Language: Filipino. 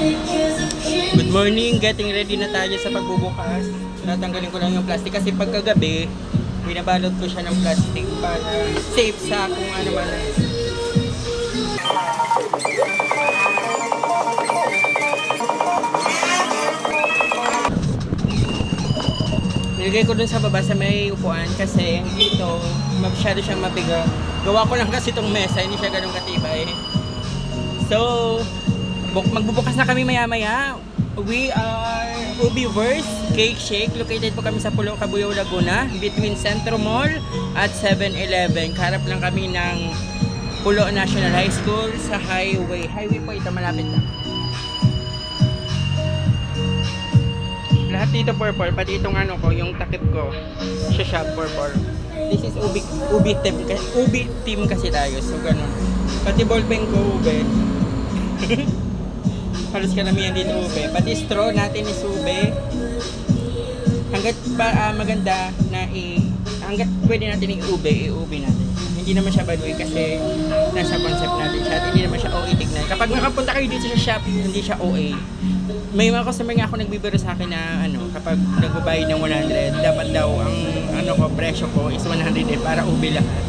Good morning, getting ready na tayo sa pagbubukas. Natanggalin ko lang yung plastic kasi pagkagabi, binabalot ko siya ng plastic para safe sa kung ano man. Nilagay ko dun sa baba sa may upuan kasi dito masyado siyang mabigat. Gawa ko lang kasi itong mesa, hindi siya ganun katibay. So, magbubukas na kami maya-maya. We are Ubiverse Cake Shake. Located po kami sa Pulo, Cabuyao, Laguna, between Centro Mall at 7-Eleven. Karap lang kami ng Pulo National High School sa highway. Highway po ito, malapit lang. Lahat dito purple, pati itong ano ko, yung takip ko, siya shop purple. This is Ubi team kasi tayo, so ganun. Pati ballpen ko, ube. Halos karamihan dito ube. Pati straw natin is ube. Hanggat maganda na hanggat pwede natin i-ube natin. Hindi naman siya baduy kasi nasa concept natin siya at hindi naman siya OA tignan. Kapag nakapunta kayo dito sa shop, hindi siya OA. May mga customer nga ako nagbibiro sa akin na kapag nagbabayad ng 100, dapat daw ang presyo ko is 100 para ube lahat.